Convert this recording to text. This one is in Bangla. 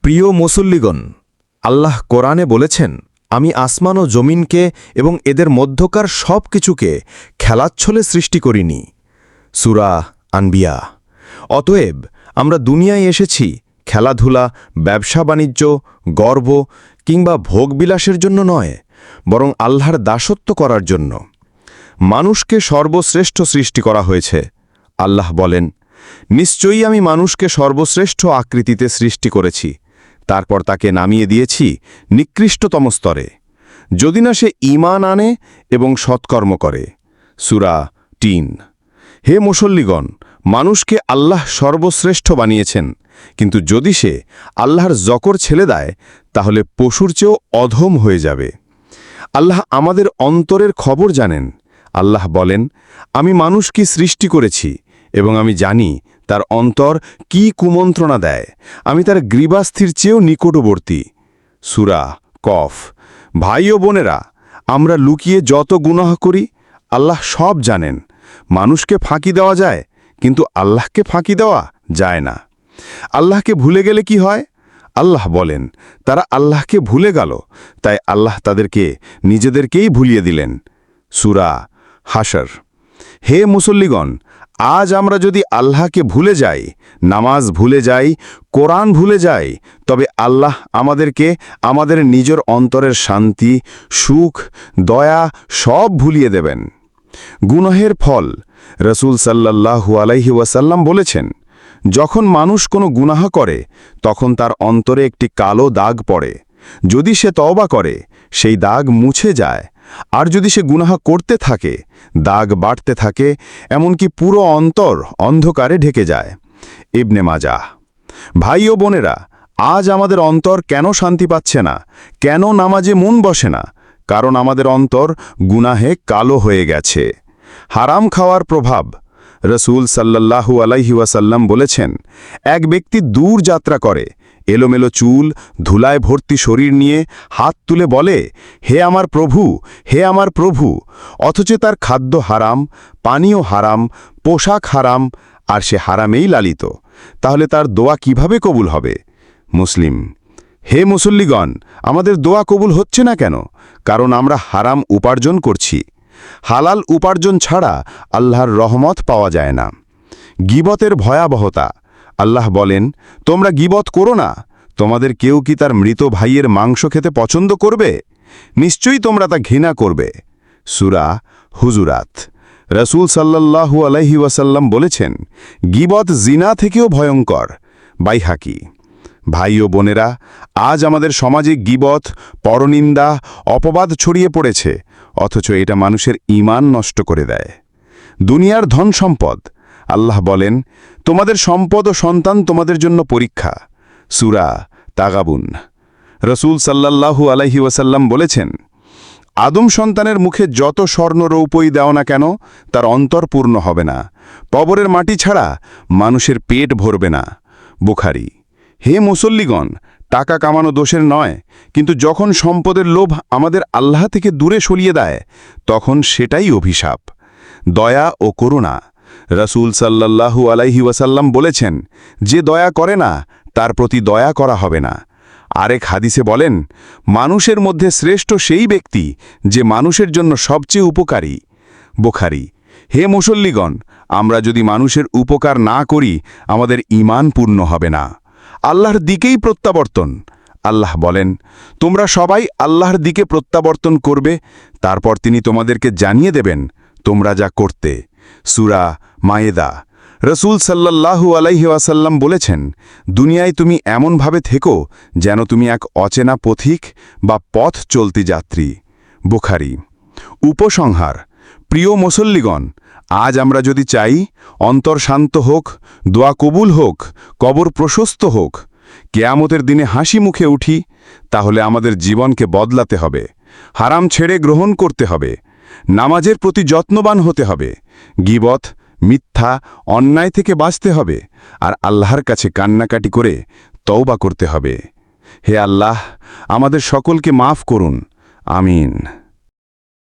প্রিয় মুসল্লিগণ, আল্লাহ কোরআনে বলেছেন, আমি আসমান ও জমিনকে এবং এদের মধ্যকার সব কিছুকে খেলাচ্ছলে সৃষ্টি করিনি। সূরা আনবিয়া। অতএব আমরা দুনিয়ায় এসেছি খেলাধুলা, ব্যবসা বাণিজ্য, গর্ব কিংবা ভোগবিলাসের জন্য নয়, বরং আল্লাহর দাসত্ব করার জন্য। মানুষকে সর্বশ্রেষ্ঠ সৃষ্টি করা হয়েছে। আল্লাহ বলেন, নিশ্চয়ই আমি মানুষকে সর্বশ্রেষ্ঠ আকৃতিতে সৃষ্টি করেছি, তারপর তাকে নামিয়ে দিয়েছি নিকৃষ্টতম স্তরে, যদি না সে ঈমান আনে এবং সৎকর্ম করে। সূরা ৩। হে মুসল্লিগণ, মানুষকে আল্লাহ সর্বশ্রেষ্ঠ বানিয়েছেন, কিন্তু যদি সে আল্লাহর জকর ছেড়ে দেয় তাহলে পশুর চেয়েও অধম হয়ে যাবে। আল্লাহ আমাদের অন্তরের খবর জানেন। আল্লাহ বলেন, আমি মানুষকে সৃষ্টি করেছি এবং আমি জানি তার অন্তর কি কুমন্ত্রণা দেয়। আমি তার গ্রীবাস্থির চেয়েও নিকটবর্তী। সূরা কফ। ভাই ও বোনেরা, আমরা লুকিয়ে যত গুনাহ করি আল্লাহ সব জানেন। মানুষকে ফাঁকি দেওয়া যায়, কিন্তু আল্লাহকে ফাঁকি দেওয়া যায় না। আল্লাহকে ভুলে গেলে কি হয়? আল্লাহ বলেন, তারা আল্লাহকে ভুলে গেল, তাই আল্লাহ তাদেরকে নিজেদেরকেই ভুলিয়ে দিলেন। সূরা হাশর। হে মুসল্লিগণ, আজ আমরা যদি আল্লাহকে ভুলে যাই, নামাজ ভুলে যাই, কোরআন ভুলে যাই, তবে আল্লাহ আমাদেরকে আমাদের নিজের অন্তরের শান্তি, সুখ, দয়া সব ভুলিয়ে দেবেন। গুনাহের ফল। রাসূল সাল্লাল্লাহু আলাইহি ওয়াসাল্লাম বলেছেন, যখন মানুষ কোনো গুনাহ করে তখন তার অন্তরে একটি কালো দাগ পড়ে। যদি সে তওবা করে সেই দাগ মুছে যায়, আর যদি সে গুনাহ করতে থাকে দাগ বাড়তে থাকে, এমনকি পুরো অন্তর অন্ধকারে ঢেকে যায়। ইবনে মাজাহ। ভাই ও বোনেরা, আজ আমাদের অন্তর কেন শান্তি পাচ্ছে না? কেন নামাজে মন বসে না? কারণ আমাদের অন্তর গুনাহে কালো হয়ে গেছে। হারাম খাওয়ার প্রভাব। রাসূল সাল্লাল্লাহু আলাইহি ওয়াসাল্লাম বলেছেন, এক ব্যক্তি দূর যাত্রা করে, এলোমেলো চুল, ধুলায় ভর্তি শরীর নিয়ে হাত তুলে বলে, হে আমার প্রভু, হে আমার প্রভু, অথচ তার খাদ্য হারাম, পানীয় হারাম, পোশাক হারাম, আর সে হারামেই লালিত। তাহলে তার দোয়া কিভাবে কবুল হবে? মুসলিম। হে মুসল্লিগণ, আমাদের দোয়া কবুল হচ্ছে না কেন? কারণ আমরা হারাম উপার্জন করছি। হালাল উপার্জন ছাড়া আল্লাহর রহমত পাওয়া যায় না। গীবতের ভয়াবহতা। আল্লাহ বলেন, তোমরা গীবত করো না। তোমাদের কেউ কি তার মৃত ভাইয়ের মাংস খেতে পছন্দ করবে? নিশ্চয়ই তোমরা তা ঘৃণা করবে। সূরা হুজুরাত। রাসূল সাল্লাল্লাহু আলাইহি ওয়াসাল্লাম বলেছেন, গীবত জিনা থেকেও ভয়ঙ্কর। বাইহাকি। ভাই ও বোনেরা, আজ আমাদের সমাজে গীবত, পরনিন্দা, অপবাদ ছড়িয়ে পড়েছে, অথচ এটা মানুষের ঈমান নষ্ট করে দেয়। দুনিয়ার ধন সম্পদ। আল্লাহ বলেন, তোমাদের সম্পদ ও সন্তান তোমাদের জন্য পরীক্ষা। সূরা তাগাবুন। রাসূল সাল্লাল্লাহু আলাইহি ওয়াসাল্লাম বলেছেন, আদম সন্তানের মুখে যত স্বর্ণ রৌপ্যই দাও না কেন, তার অন্তর পূর্ণ হবে না। কবরের মাটি ছাড়া মানুষের পেট ভরবে না। বুখারী। হে মুসল্লিগণ, টাকা কামানো দোষের নয়, কিন্তু যখন সম্পদের লোভ আমাদের আল্লাহ থেকে দূরে সরিয়ে দেয় তখন সেটাই অভিশাপ। দয়া ও করুণা। রাসূল সাল্লাল্লাহু আলাইহি ওয়াসাল্লাম বলেছেন, যে দয়া করে না তার প্রতি দয়া করা হবে না। আরেক হাদিসে বলেন, মানুষের মধ্যে শ্রেষ্ঠ সেই ব্যক্তি যে মানুষের জন্য সবচেয়ে উপকারী। বুখারী। হে মুসল্লিগণ, আমরা যদি মানুষের উপকার না করি আমাদের ঈমান পূর্ণ হবে না। আল্লাহর দিকেই প্রত্যাবর্তন। আল্লাহ বলেন, তোমরা সবাই আল্লাহর দিকে প্রত্যাবর্তন করবে, তারপর তিনি তোমাদেরকে জানিয়ে দেবেন তোমরা যা করতে। সূরা মায়েদা। রাসূল সাল্লাল্লাহু আলাইহি ওয়াসাল্লাম বলেছেন, দুনিয়ায় তুমি এমনভাবে থেকো যেন তুমি এক অচেনা পথিক বা পথ চলতি যাত্রী। বুখারী। উপসংহার। প্রিয় মুসল্লিগণ, আজ আমরা যদি চাই অন্তর শান্ত হোক, দোয়া কবুল হোক, কবর প্রশস্ত হোক, কিয়ামতের দিনে হাসি মুখে উঠি, তাহলে আমাদের জীবনকে বদলাতে হবে। হারাম ছেড়ে গ্রহণ করতে হবে। নামাজের প্রতি যত্নবান হতে হবে। গীবত, মিথ্যা, অন্যায় থেকে বাঁচতে হবে, আর আল্লাহর কাছে কান্নাকাটি করে তওবা করতে হবে। হে আল্লাহ, আমাদের সকলকে মাফ করুন। আমিন।